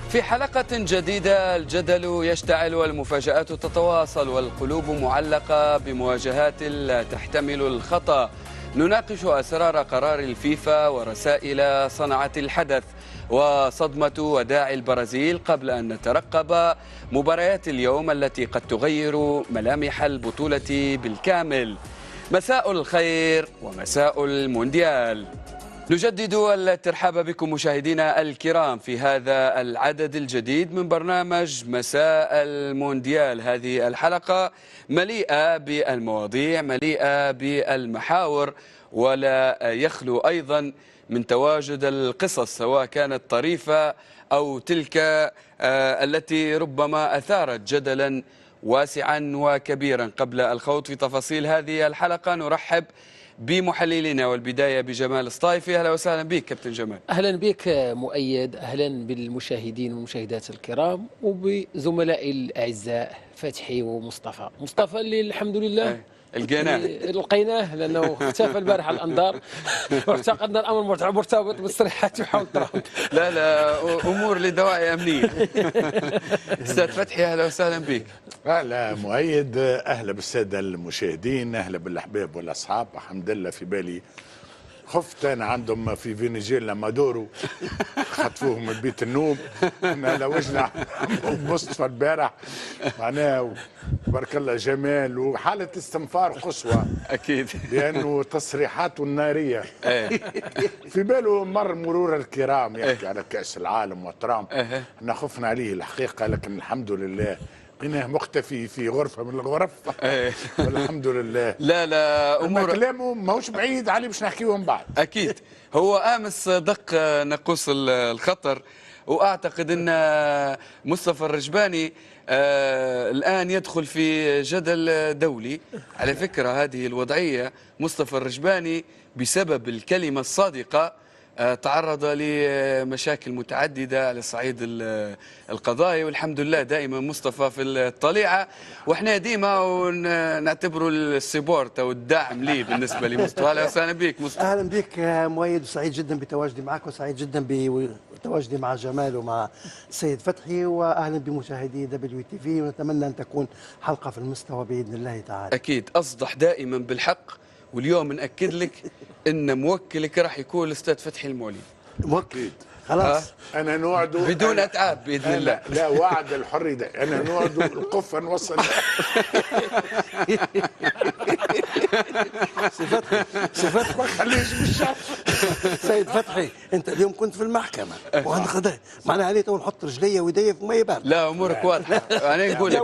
في حلقة جديدة الجدل يشتعل والمفاجآت تتواصل والقلوب معلقة بمواجهات لا تحتمل الخطأ. نناقش أسرار قرار الفيفا ورسائل صنعت الحدث وصدمة وداع البرازيل قبل أن نترقب مباريات اليوم التي قد تغير ملامح البطولة بالكامل. مساء الخير ومساء المونديال. نجدد الترحاب بكم مشاهدينا الكرام في هذا العدد الجديد من برنامج مساء المونديال. هذه الحلقة مليئة بالمواضيع، مليئة بالمحاور، ولا يخلو أيضا من تواجد القصص سواء كانت طريفة أو تلك التي ربما أثارت جدلا واسعا وكبيرا. قبل الخوض في تفاصيل هذه الحلقة نرحب بمحللنا، والبداية بجمال الصطايفي. أهلا وسهلا بك كابتن جمال. أهلا بك مؤيد، أهلا بالمشاهدين والمشاهدات الكرام وبزملائي الأعزاء فتحي ومصطفى. مصطفى اللي الحمد لله لقيناه لأنه اختفى البارح على الأنظار واعتقدنا الأمر مرتبط بالتصريحات يحاول ترامب. لا أمور لدواعي أمنية. أستاذ فتحي أهلا وسهلا بك. أهلا مؤيد، أهلا بالسادة المشاهدين، أهلا بالأحباب والأصحاب. الحمد لله في بالي خفت أنا عندهم في فنزويلا مادورو خطفوهم من بيت النوم. احنا لوجنا مصطفى البارح معناها بارك الله جمال وحالة استنفار قصوى أكيد لأنه تصريحاته النارية. في باله مر مرور الكرام يحكي على كأس العالم وترامب. احنا خفنا عليه الحقيقة، لكن الحمد لله لقيناه مختفي في غرفة من الغرف. والحمد لله. لا أمور كلامه ماهوش بعيد عليه باش نحكيوه من بعد. أكيد. هو أمس دق ناقوس الخطر، وأعتقد أن مصطفى الرجباني الآن يدخل في جدل دولي. على فكرة هذه الوضعية مصطفى الرجباني بسبب الكلمة الصادقة تعرض لمشاكل متعددة على الصعيد القضائي، والحمد لله دائما مصطفى في الطليعة، واحنا ديما ونعتبره السبورت او الدعم لي بالنسبة لمصطفى. اهلا وسهلا بك مصطفى. اهلا بك مؤيد، وسعيد جدا بتواجدي معك وسعيد جدا بتواجدي مع جمال ومع السيد فتحي، واهلا بمشاهدي WTV، ونتمنى ان تكون حلقة في المستوى باذن الله تعالى. اكيد اصدح دائما بالحق، واليوم نأكد لك ان موكلك راح يكون الاستاذ فتحي المولي. موكل خلاص. انا نوعده بدون اتعاب باذن الله. لا وعد الحر ده انا نوعده القفه نوصل. فتحي ما خليش بالشر. سيد فتحي انت اليوم كنت في المحكمة وانا غدا معناها عليه تو نحط رجلي ويدي في ميه بارده. لا امورك واضحه. انا نقول لك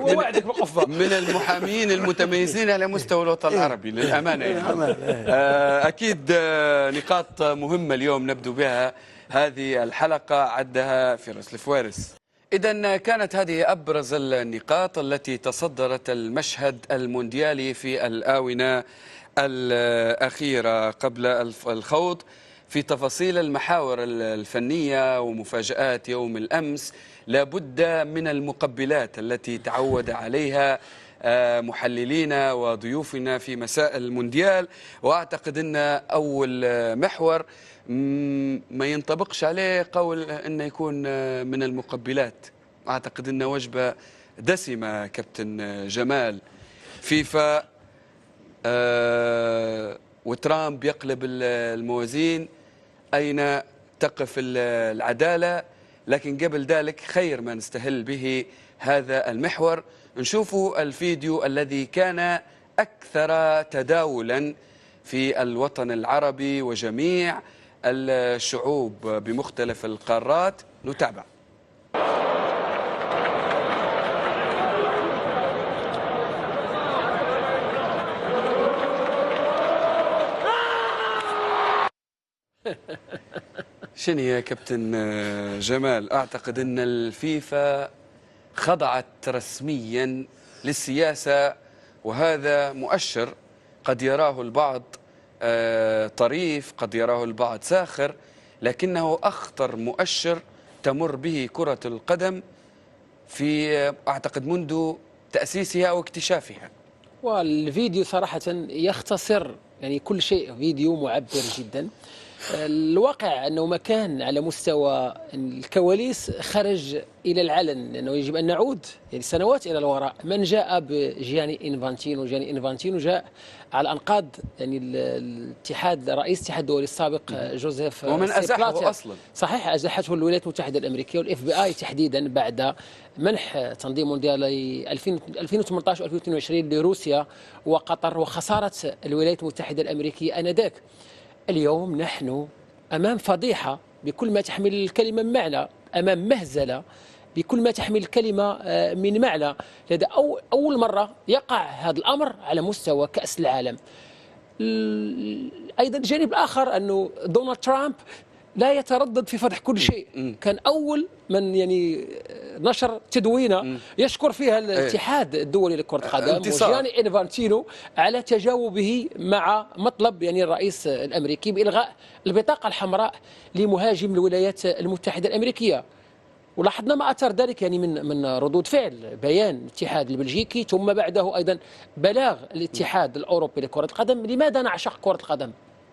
من المحامين المتميزين على مستوى الوطن العربي للامانه يعني. اكيد نقاط مهمه اليوم نبدو بها هذه الحلقة عدها فراس الفوارس. إذن كانت هذه أبرز النقاط التي تصدرت المشهد المونديالي في الآونة الأخيرة. قبل الخوض في تفاصيل المحاور الفنية ومفاجآت يوم الأمس، لابد من المقبلات التي تعود عليها محللينا وضيوفنا في مساء المونديال. وأعتقد أن أول محور ما ينطبقش عليه قول أنه يكون من المقبلات. أعتقد أنه وجبة دسمة كابتن جمال. فيفا وترامب يقلب الموازين، أين تقف العدالة؟ لكن قبل ذلك خير ما نستهل به هذا المحور نشوفوا الفيديو الذي كان أكثر تداولا في الوطن العربي وجميع الشعوب بمختلف القارات. نتابع. شنو يا كابتن جمال؟ أعتقد أن الفيفا خضعت رسميا للسياسة، وهذا مؤشر قد يراه البعض طريف، قد يراه البعض ساخر، لكنه أخطر مؤشر تمر به كرة القدم في أعتقد منذ تأسيسها أو اكتشافها. والفيديو صراحة يختصر يعني كل شيء، فيديو معبر جدا. الواقع أنه ما كان على مستوى الكواليس خرج إلى العلن، لأنه يجب أن نعود يعني سنوات إلى الوراء. من جاء بجياني إنفانتينو؟ جياني إنفانتينو جاء على أنقاض يعني الاتحاد، رئيس الاتحاد الدولي السابق جوزيف ومن أزاحه أصلا. صحيح، أزاحته الولايات المتحدة الأمريكية والإف بي آي تحديدا بعد منح تنظيم مونديال 2018 و2022 لروسيا وقطر وخسارة الولايات المتحدة الأمريكية آنذاك. اليوم نحن أمام فضيحة بكل ما تحمل الكلمة من معنى، أمام مهزلة بكل ما تحمل الكلمة من معنى. لذا أول مرة يقع هذا الأمر على مستوى كأس العالم. أيضا الجانب الآخر أنه دونالد ترامب لا يتردد في فضح كل شيء. كان أول من يعني نشر تدوينة يشكر فيها الاتحاد الدولي لكرة القدم وجياني إنفانتينو على تجاوبه مع مطلب يعني الرئيس الأمريكي بإلغاء البطاقة الحمراء لمهاجم الولايات المتحدة الأمريكية. ولاحظنا ما أثر ذلك يعني من ردود فعل، بيان الاتحاد البلجيكي ثم بعده أيضا بلاغ الاتحاد الأوروبي لكرة القدم. لماذا نعشق كرة القدم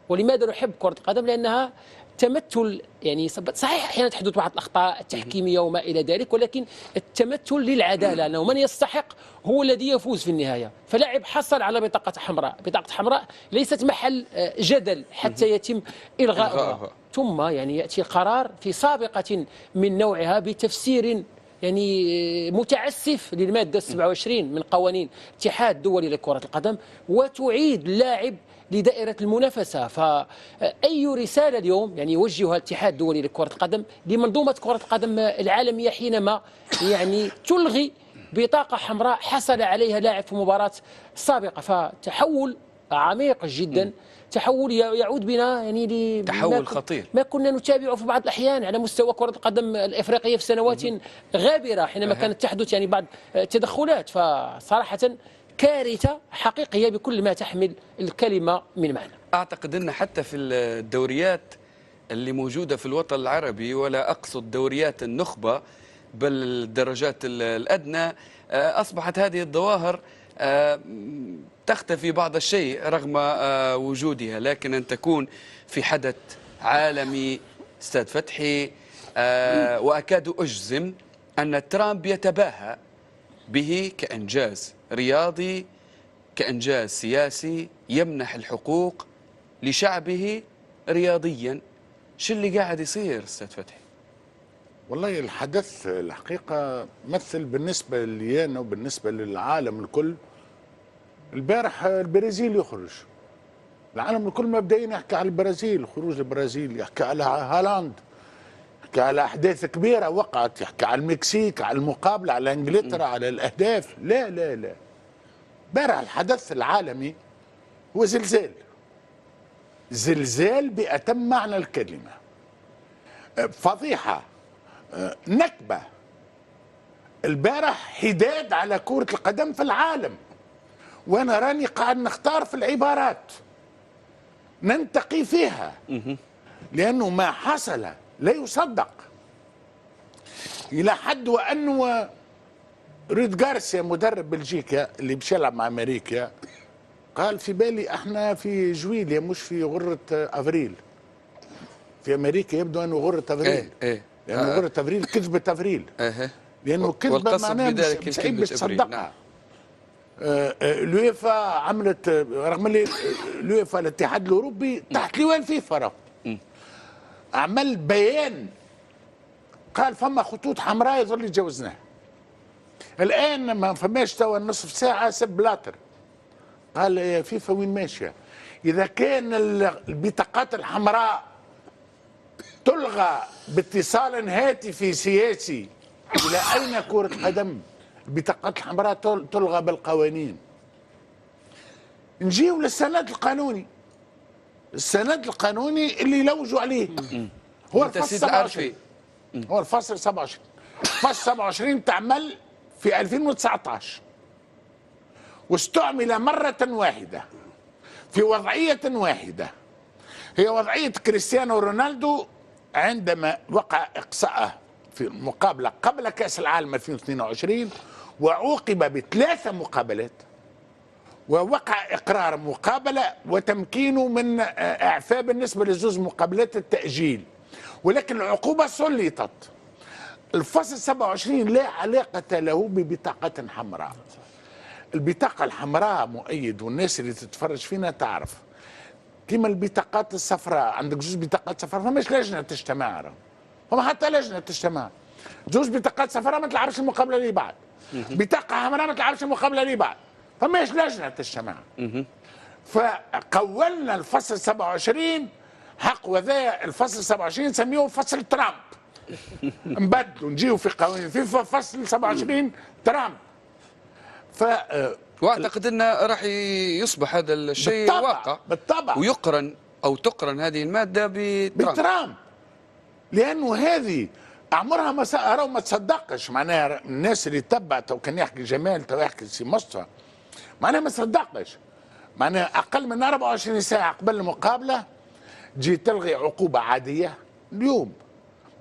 ولماذا نحب كرة القدم؟ لأنها تمثل، يعني صحيح أحيانا تحدث بعض الأخطاء التحكيمية وما إلى ذلك، ولكن التمثل للعدالة، أنه من يستحق هو الذي يفوز في النهاية. فلاعب حصل على بطاقة حمراء، بطاقة حمراء ليست محل جدل حتى يتم إلغاؤها، ثم يعني يأتي قرار في سابقة من نوعها بتفسير يعني متعسف للمادة 27 من قوانين الاتحاد الدولي لكرة القدم، وتعيد اللاعب لدائرة المنافسة. فأي رسالة اليوم يعني يوجهها الاتحاد الدولي لكرة القدم لمنظومة كرة القدم العالمية حينما يعني تلغي بطاقة حمراء حصل عليها لاعب في مباراة سابقة؟ فتحول عميق جدا، تحول يعود بنا يعني تحول خطير ما كنا نتابعه في بعض الأحيان على مستوى كرة القدم الإفريقية في سنوات غابرة حينما كانت تحدث يعني بعض التدخلات. فصراحة كارثة حقيقية بكل ما تحمل الكلمة من معنى. أعتقد أن حتى في الدوريات اللي موجودة في الوطن العربي، ولا أقصد دوريات النخبة بل الدرجات الأدنى، أصبحت هذه الظواهر تختفي بعض الشيء رغم وجودها. لكن أن تكون في حدث عالمي استاذ فتحي، وأكاد أجزم أن ترامب يتباهى به كإنجاز رياضي، كإنجاز سياسي، يمنح الحقوق لشعبه رياضيا. شو اللي قاعد يصير استاذ فتحي؟ والله الحدث الحقيقة مثل بالنسبة لي أنا وبالنسبة للعالم الكل. البارح البرازيل يخرج، العالم الكل مبدئيا يحكي على البرازيل، خروج البرازيل، يحكي على هالاند، يحكي على أحداث كبيرة وقعت، يحكي على المكسيك، على المقابلة، على إنجلترا، على الأهداف. لا لا لا، بارح الحدث العالمي هو زلزال، زلزال بأتم معنى الكلمة، فضيحة، نكبة. البارح حداد على كرة القدم في العالم، وأنا راني قاعد نختار في العبارات ننتقي فيها، لأنه ما حصل لا يصدق، إلى حد وأنه رود غارسيا مدرب بلجيكا اللي مشى يلعب مع أمريكا قال في بالي احنا في جويليا مش في غرة أفريل. في أمريكا يبدو أنه غرة أفريل، لأنه غرة أفريل كذبة أفريل، لأنه كذبة معناها مش عيب تصدقها. اليويفا عملت، رغم اللي اليويفا الاتحاد الأوروبي تحت لواء الفيفا عمل بيان قال فما خطوط حمراء يظل يتجاوزناها. الآن ما فماش توا نصف ساعة سب بلاتر قال يا فيفا وين ماشية؟ إذا كان البطاقات الحمراء تلغى باتصال هاتفي سياسي، إلى أين كرة قدم؟ البطاقات الحمراء تلغى بالقوانين. نجيو للسند القانوني، السند القانوني اللي يلوجوا عليه هو الفصل 27. هو الفصل 27. الفصل 27 تعمل في 2019 واستعمل مرة واحدة في وضعية واحدة، هي وضعية كريستيانو رونالدو عندما وقع إقصاءه في المقابلة قبل كأس العالم 2022 وعوقب ب3 مقابلات، ووقع إقرار مقابلة وتمكينه من إعفاء بالنسبة لزوز مقابلات التأجيل، ولكن العقوبة سلطت. الفصل 27 لا علاقة له ببطاقة حمراء. البطاقة الحمراء مؤيد، والناس اللي تتفرج فينا تعرف كما البطاقات الصفراء، عندك زوج بطاقات صفراء فماش لجنة تجتمع، فما حتى لجنة تجتمع. زوج بطاقات صفراء ما تلعبش المقابلة اللي بعد، بطاقة حمراء ما تلعبش المقابلة اللي بعد، فماش لجنة تجتمع. فقولنا الفصل 27 حق وذا الفصل 27 نسميه فصل ترامب. نبدلوا نجيو في قوانين في فصل 27 ترامب. واعتقد انه راح يصبح هذا الشيء بالطبع واقع بالطبع، ويقرن او تقرن هذه الماده بترامب، لانه هذه عمرها ما تصدقش. معناها الناس اللي تبعت وكان يحكي جمال تو يحكي سي مصطفى، معناها ما تصدقش. معناها اقل من 24 ساعه قبل المقابله تجي تلغي عقوبه عاديه. اليوم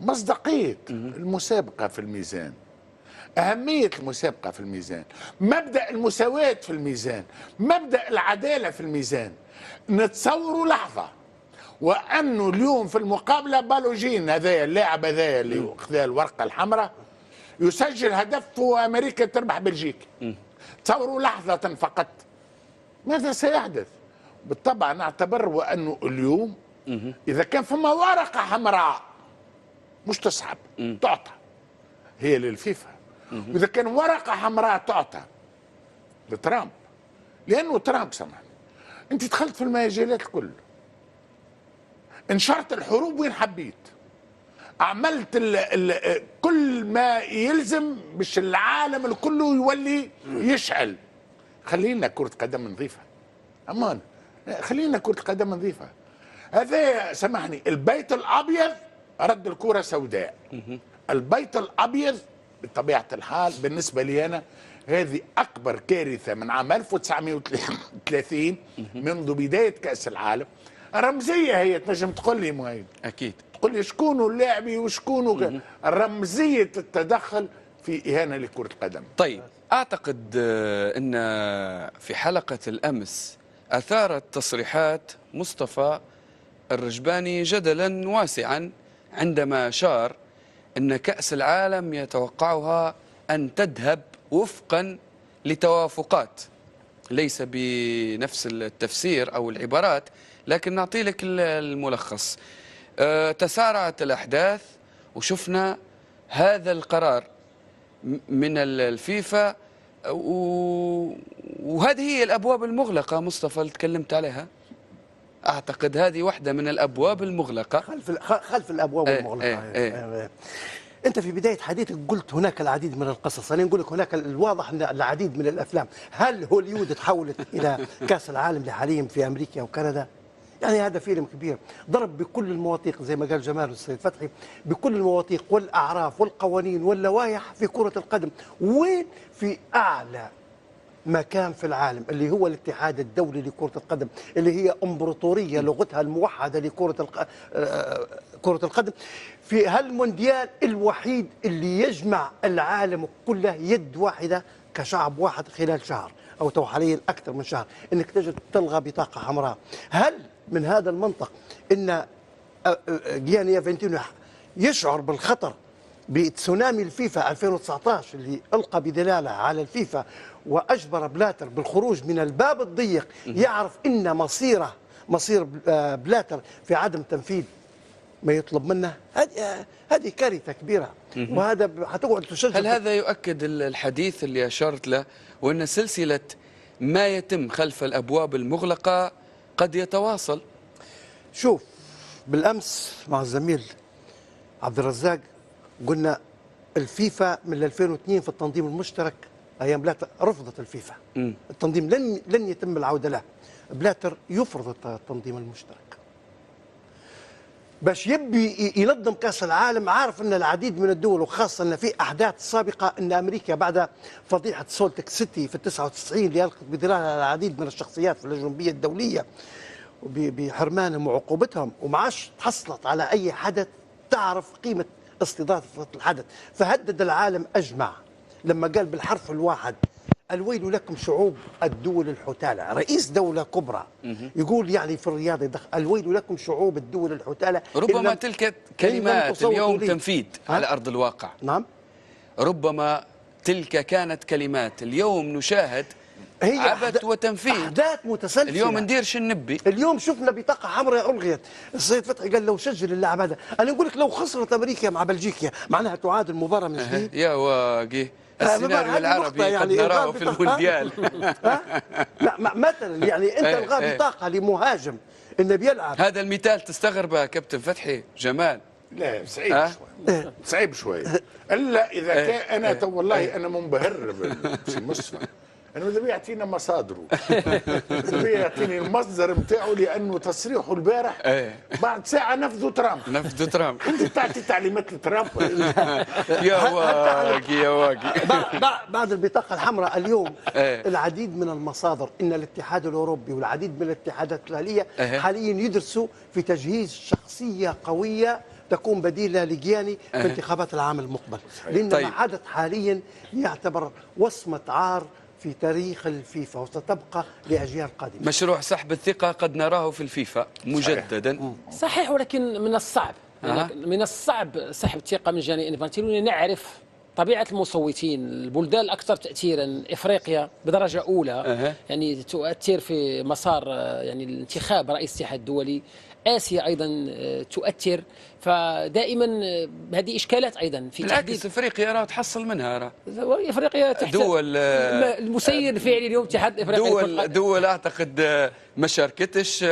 مصداقيه المسابقه في الميزان، أهمية المسابقة في الميزان، مبدأ المساواة في الميزان، مبدأ العدالة في الميزان. نتصوروا لحظة وأنه اليوم في المقابلة بالوجين هذايا اللاعب هذايا اللي أخذ الورقة الحمراء يسجل هدف وأمريكا تربح بلجيكا. تصوروا لحظة فقط ماذا سيحدث؟ بالطبع نعتبر وأنه اليوم إذا كان فما ورقة حمراء مش تسحب تعطى هي للفيفا، وإذا كان ورقة حمراء تعطى لترامب، لأنه ترامب سمعني أنت دخلت في المجالات الكل، انشرت الحروب وين حبيت، عملت كل ما يلزم باش العالم الكل يولي يشعل. خلينا كرة قدم نظيفة، أمان خلينا كرة قدم نظيفة. هذا سامحني البيت الأبيض رد الكرة سوداء. البيت الأبيض بطبيعة الحال بالنسبة لي أنا هذه أكبر كارثة من عام 1930 منذ بداية كأس العالم. رمزية هي، تنجم تقول لي مهيب أكيد تقول لي شكون اللاعبي وشكون رمزية التدخل في إهانة لكرة القدم. طيب أعتقد أن في حلقة الأمس أثارت تصريحات مصطفى الرجباني جدلا واسعا عندما أشار أن كأس العالم يتوقعها أن تذهب وفقا لتوافقات، ليس بنفس التفسير أو العبارات، لكن نعطي لك الملخص. تسارعت الأحداث وشفنا هذا القرار من الفيفا، وهذه هي الأبواب المغلقة مصطفى اللي تكلمت عليها. أعتقد هذه واحدة من الأبواب المغلقة، خلف الأبواب المغلقة. أنت في بداية حديثك قلت هناك العديد من القصص، أنا نقول لك هناك الواضح أن العديد من الأفلام. هل هوليود تحولت إلى كأس العالم حاليا في أمريكا وكندا؟ يعني هذا فيلم كبير ضرب بكل المواثيق زي ما قال جمال والسيد فتحي، بكل المواثيق والأعراف والقوانين واللوائح في كرة القدم. وين في أعلى مكان في العالم اللي هو الاتحاد الدولي لكرة القدم، اللي هي امبراطورية لغتها الموحدة كرة القدم، في هالمونديال الوحيد اللي يجمع العالم كله يد واحدة كشعب واحد خلال شهر أو تو حاليا أكثر من شهر، إنك تجد تلغى بطاقة حمراء. هل من هذا المنطق إن جياني انفانتينو يشعر بالخطر بتسونامي الفيفا 2019 اللي ألقى بدلالة على الفيفا وأجبر بلاتر بالخروج من الباب الضيق، يعرف إن مصير بلاتر في عدم تنفيذ ما يطلب منه؟ هذه كارثة كبيرة، وهذا حتقعد تشجع. هل هذا يؤكد الحديث اللي أشرت له، وأن سلسلة ما يتم خلف الأبواب المغلقة قد يتواصل؟ شوف، بالأمس مع الزميل عبد الرزاق قلنا الفيفا من 2002 في التنظيم المشترك ايام بلاتر رفضت الفيفا. التنظيم لن يتم العوده له. بلاتر يفرض التنظيم المشترك باش يبي ينظم كاس العالم. عارف ان العديد من الدول وخاصه ان في احداث سابقه ان امريكا بعد فضيحه سولتك سيتي في 99 اللي القت بدلالها العديد من الشخصيات في الاولمبيه الدوليه بحرمانهم وعقوبتهم، وما عادش تحصلت على اي حدث تعرف قيمه استضافه الحدث. فهدد العالم اجمع لما قال بالحرف الواحد الويل لكم شعوب الدول الحتالة. رئيس دولة كبرى يقول يعني في الرياض الويل لكم شعوب الدول الحتالة. ربما تلك كلمات اليوم تنفيذ على أرض الواقع. نعم، ربما تلك كانت كلمات، اليوم نشاهد هي عبث وتنفيذ، أحداث متسلسلة. اليوم نديرش النبي. اليوم شفنا بطاقة حمراء ألغيت، السيد فتحي قال لو سجل اللاعب هذا، أنا نقول لك لو خسرت أمريكا مع بلجيكا معناها تعاد المباراة من جديد. يا واقي السيناريو العربي يعني قد نراه في المونديال. لا مثلا يعني أنت الغاء بطاقة لمهاجم إنه بيلعب. هذا المثال تستغربه كابتن فتحي جمال؟ لا صعيب شوي، صعيب شوي، الا اذا كان انا والله انا منبهر بشي مصطفى. انا ماذا بيه يعطينا مصادره، ماذا بيه يعطيني المصدر نتاعو، لانه تصريحه البارح بعد ساعه نفذوا ترامب. انت تعطي تعليمات لترامب؟ يا واقي يا واقي. بعد البطاقه الحمراء اليوم العديد من المصادر ان الاتحاد الاوروبي والعديد من الاتحادات الاهليه حاليا يدرسوا في تجهيز شخصيه قويه تكون بديله لجياني في انتخابات العام المقبل، لان ما حدث حاليا يعتبر وصمه عار في تاريخ الفيفا وستبقى لأجيال قادمة. مشروع سحب الثقة قد نراه في الفيفا مجددا. صحيح، ولكن من الصعب من الصعب سحب الثقة من جانب انفانتينو. نعرف طبيعة المصوتين، البلدان الأكثر تأثيرا إفريقيا بدرجة أولى يعني تؤثر في مسار يعني الانتخاب رئيس الاتحاد الدولي. آسيا أيضا تؤثر، فدائما هذه إشكالات أيضا في تحديد. بالعكس افريقيا راه تحصل منها، راه افريقيا تحت دول المسير الفعلي اليوم اتحاد افريقيا دول اعتقد ما شاركتش،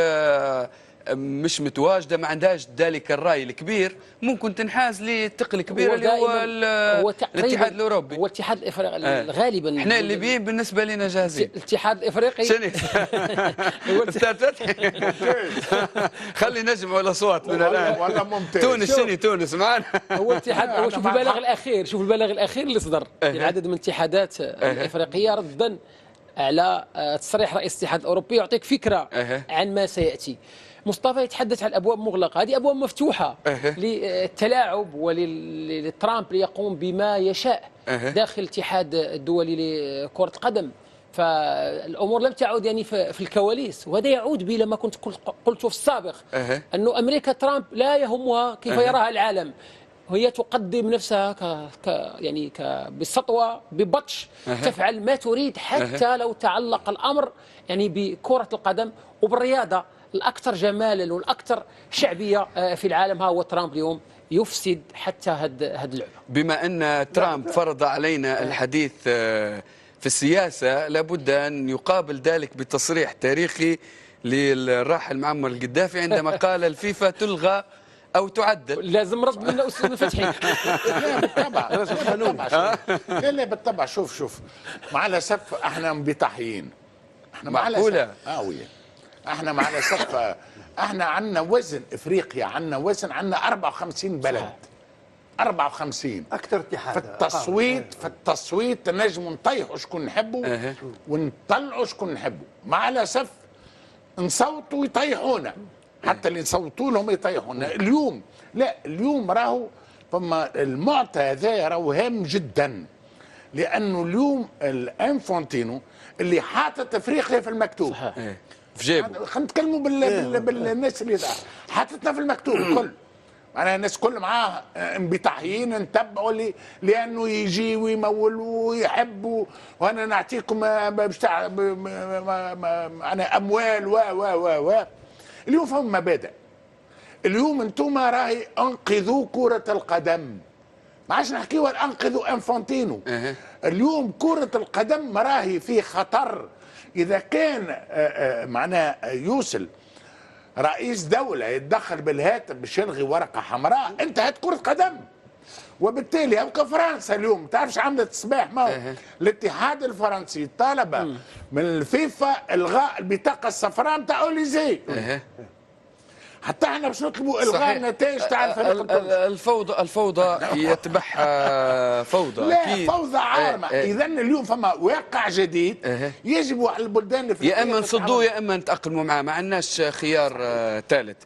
مش متواجده، ما عندهاش ذلك الراي الكبير، ممكن تنحاز للثقل الكبير اللي هو الاتحاد الاوروبي والاتحاد الافريقي. غالبا احنا الليبيين بالنسبه لنا جاهزين. الاتحاد الافريقي شنو استاذ فتحي خلي نجمعوا الاصوات من الان. والله ممتاز. تونس معنا. هو الاتحاد، هو شوف البلاغ الاخير اللي صدر العدد من الاتحادات الافريقيه ردا على تصريح رئيس الاتحاد الاوروبي، يعطيك فكره عن ما سياتي. مصطفى يتحدث عن ابواب مغلقه، هذه ابواب مفتوحه للتلاعب ولترامب ليقوم بما يشاء داخل الاتحاد الدولي لكره القدم. فالامور لم تعد يعني في الكواليس، وهذا يعود بي لما كنت قلت في السابق انه امريكا ترامب لا يهمها كيف يراها العالم، هي تقدم نفسها يعني بسطوه ببطش، تفعل ما تريد حتى لو تعلق الامر يعني بكره القدم وبالرياضه الاكثر جمالا والاكثر شعبيه في العالم. ها هو ترامب اليوم يفسد حتى هذه اللعبه. بما ان ترامب فرض علينا الحديث في السياسه، لابد ان يقابل ذلك بتصريح تاريخي للراحل معمر القذافي عندما قال الفيفا تلغى أو تعدل. لازم رد منا أستاذ فتحي. لا بالطبع، لا بالطبع. شوف مع الأسف احنا انبطاحيين، احنا مع الأسف احنا مع الأسف احنا عندنا وزن افريقيا، عندنا وزن، عندنا 54 بلد، 54 اكثر اتحاد. في التصويت نجم نطيحوا شكون نحبوا ونطلعوا شكون نحبوا. مع الأسف نصوتوا يطيحونا، حتى اللي نصوتوا لهم يطيحونا. اليوم راهو فما المعطى هذا راهو هام جدا، لانه اليوم الانفونتينو اللي حاطط افريقيا في المكتوب في جيبه. خلينا نتكلموا بالناس اللي حاطتنا في المكتوب الكل. معناها الناس كل معاه انبطاحيين نتبعوا لانه يجي ويمول ويحب، وانا نعطيكم انا اموال و اليوم فهم مبادئ. اليوم انتم راهي انقذوا كرة القدم، ما عادش نحكيوا انقذوا انفانتينو. اليوم كرة القدم راهي في خطر. اذا كان معناها يوصل رئيس دولة يتدخل بالهاتف باش يلغي ورقة حمراء، انتهت كرة قدم. وبالتالي يبقى فرنسا اليوم تعرفش عملت الصباح ما الاتحاد الفرنسي طالب من الفيفا الغاء البطاقة الصفراء نتاع اوليزي. حتى احنا باش نطلبوا الغاء النتائج تاع الفوضى يتبعها فوضى. لا فوضى عارمه. اذا اليوم فما واقع جديد يجب على البلدان يا اما نصدوه يا اما نتاقلموا معاه، ما عندناش خيار ثالث.